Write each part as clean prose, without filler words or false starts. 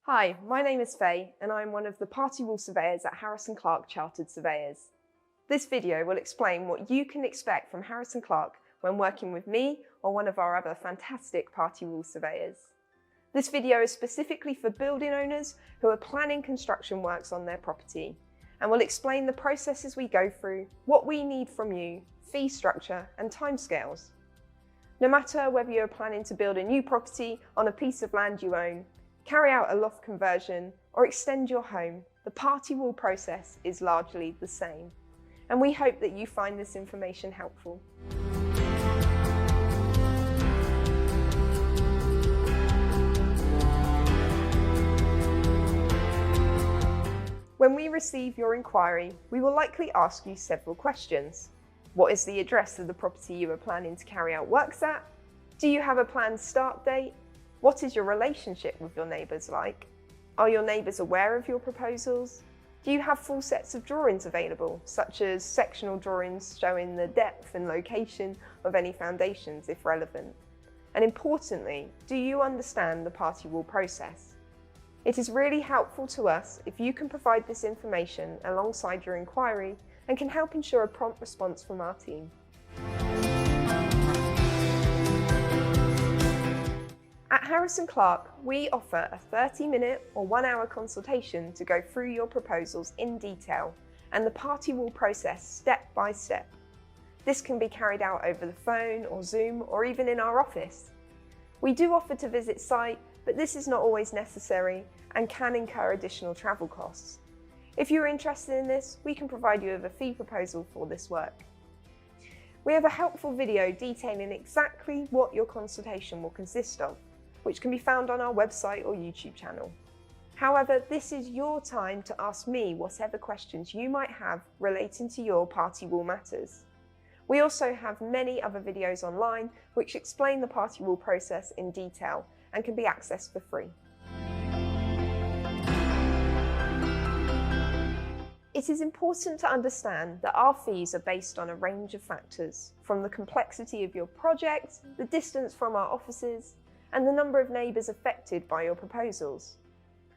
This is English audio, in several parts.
Hi, my name is Faye and I'm one of the party wall surveyors at Clarke Chartered Surveyors. This video will explain what you can expect from Clarke when working with me or one of our other fantastic party wall surveyors. This video is specifically for building owners who are planning construction works on their property and will explain the processes we go through, what we need from you, fee structure and timescales. No matter whether you're planning to build a new property on a piece of land you own, carry out a loft conversion, or extend your home, the party wall process is largely the same. And we hope that you find this information helpful. When we receive your inquiry, we will likely ask you several questions. What is the address of the property you are planning to carry out works at? Do you have a planned start date? What is your relationship with your neighbours like? Are your neighbours aware of your proposals? Do you have full sets of drawings available, such as sectional drawings showing the depth and location of any foundations if relevant? And importantly, do you understand the party wall process? It is really helpful to us if you can provide this information alongside your inquiry and can help ensure a prompt response from our team. At Clarke, we offer a 30-minute or 1-hour consultation to go through your proposals in detail and the party wall process step by step. This can be carried out over the phone or Zoom or even in our office. We do offer to visit site, but this is not always necessary and can incur additional travel costs. If you're interested in this, we can provide you with a fee proposal for this work. We have a helpful video detailing exactly what your consultation will consist of, which can be found on our website or YouTube channel. However, this is your time to ask me whatever questions you might have relating to your party wall matters. We also have many other videos online which explain the party wall process in detail and can be accessed for free. It is important to understand that our fees are based on a range of factors, from the complexity of your project, the distance from our offices, and the number of neighbours affected by your proposals.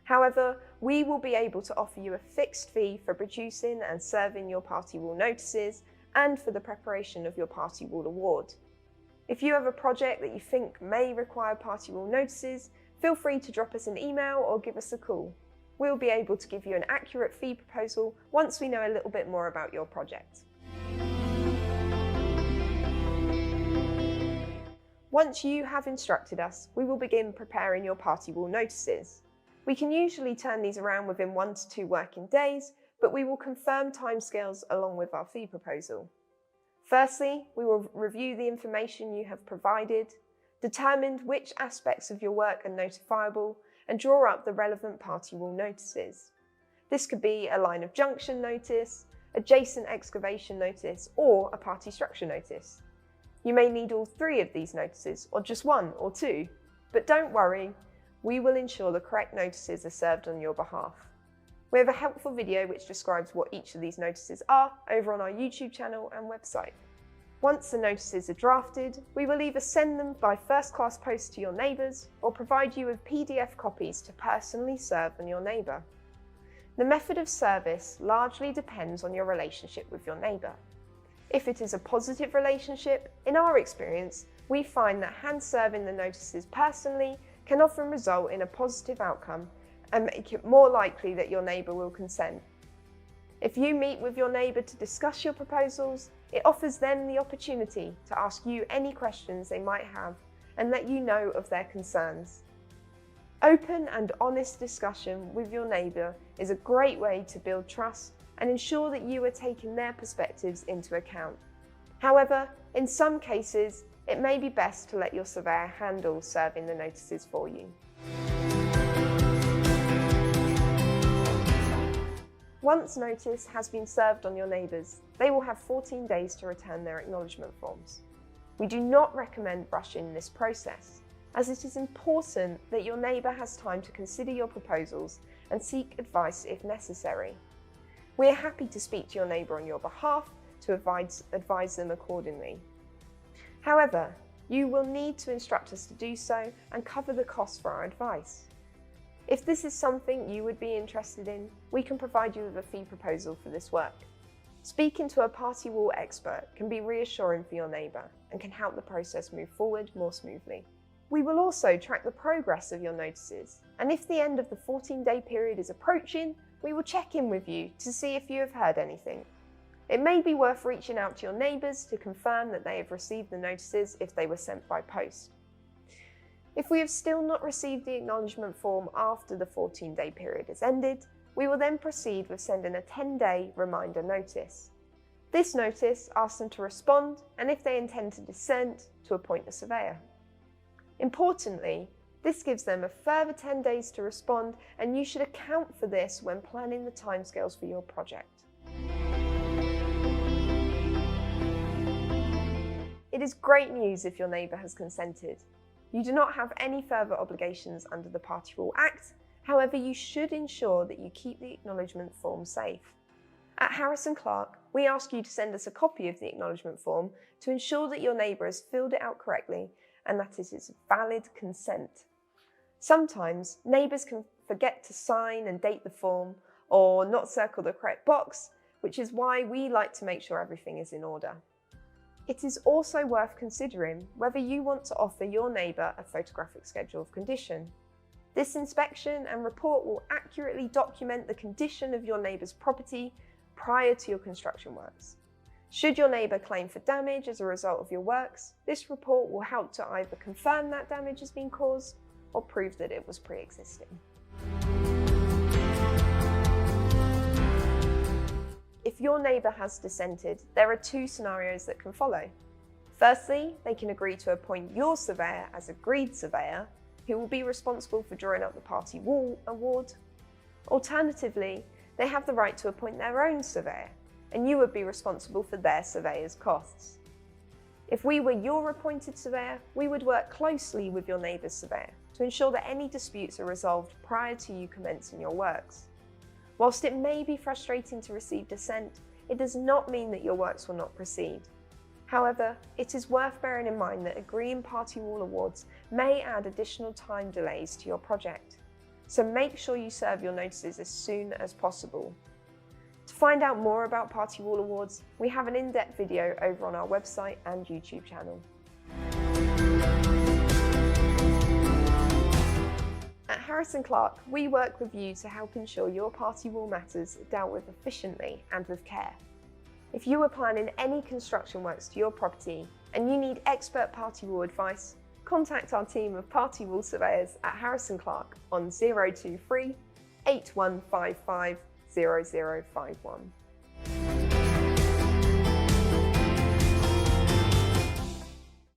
However, we will be able to offer you a fixed fee for producing and serving your party wall notices and for the preparation of your party wall award. If you have a project that you think may require party wall notices, feel free to drop us an email or give us a call. We'll be able to give you an accurate fee proposal once we know a little bit more about your project. Once you have instructed us, we will begin preparing your party wall notices. We can usually turn these around within 1 to 2 working days, but we will confirm timescales along with our fee proposal. Firstly, we will review the information you have provided, determine which aspects of your work are notifiable, and draw up the relevant party wall notices. This could be a line of junction notice, adjacent excavation notice, or a party structure notice. You may need all 3 of these notices, or just 1 or 2, but don't worry, we will ensure the correct notices are served on your behalf. We have a helpful video which describes what each of these notices are over on our YouTube channel and website. Once the notices are drafted, we will either send them by first-class post to your neighbours or provide you with PDF copies to personally serve on your neighbour. The method of service largely depends on your relationship with your neighbour. If it is a positive relationship, in our experience, we find that hand-serving the notices personally can often result in a positive outcome and make it more likely that your neighbour will consent. If you meet with your neighbour to discuss your proposals, it offers them the opportunity to ask you any questions they might have and let you know of their concerns. Open and honest discussion with your neighbour is a great way to build trust and ensure that you are taking their perspectives into account. However, in some cases, it may be best to let your surveyor handle serving the notices for you. Once notice has been served on your neighbours, they will have 14 days to return their acknowledgement forms. We do not recommend rushing this process, as it is important that your neighbour has time to consider your proposals and seek advice if necessary. We are happy to speak to your neighbour on your behalf to advise them accordingly. However, you will need to instruct us to do so and cover the costs for our advice. If this is something you would be interested in, we can provide you with a fee proposal for this work. Speaking to a party wall expert can be reassuring for your neighbour and can help the process move forward more smoothly. We will also track the progress of your notices, and if the end of the 14-day period is approaching, we will check in with you to see if you have heard anything. It may be worth reaching out to your neighbours to confirm that they have received the notices if they were sent by post. If we have still not received the acknowledgement form after the 14-day period has ended, we will then proceed with sending a 10-day reminder notice. This notice asks them to respond, and if they intend to dissent, to appoint a surveyor. Importantly, this gives them a further 10 days to respond, and you should account for this when planning the timescales for your project. It is great news if your neighbour has consented. You do not have any further obligations under the Party Wall Act, however you should ensure that you keep the acknowledgement form safe. At Harris & Clarke, we ask you to send us a copy of the acknowledgement form to ensure that your neighbour has filled it out correctly and that it is valid consent. Sometimes neighbours can forget to sign and date the form or not circle the correct box, which is why we like to make sure everything is in order. It is also worth considering whether you want to offer your neighbour a photographic schedule of condition. This inspection and report will accurately document the condition of your neighbour's property prior to your construction works. Should your neighbour claim for damage as a result of your works, this report will help to either confirm that damage has been caused or prove that it was pre-existing. If your neighbour has dissented, there are two scenarios that can follow. Firstly, they can agree to appoint your surveyor as agreed surveyor, who will be responsible for drawing up the party wall award. Alternatively, they have the right to appoint their own surveyor, and you would be responsible for their surveyor's costs. If we were your appointed surveyor, we would work closely with your neighbour's surveyor to ensure that any disputes are resolved prior to you commencing your works. Whilst it may be frustrating to receive dissent, it does not mean that your works will not proceed. However, it is worth bearing in mind that agreeing party wall awards may add additional time delays to your project, so make sure you serve your notices as soon as possible. To find out more about party wall awards, we have an in-depth video over on our website and YouTube channel. At Harris & Clarke, we work with you to help ensure your party wall matters are dealt with efficiently and with care. If you are planning any construction works to your property and you need expert party wall advice, contact our team of party wall surveyors at Harris & Clarke on 023 8155 0051.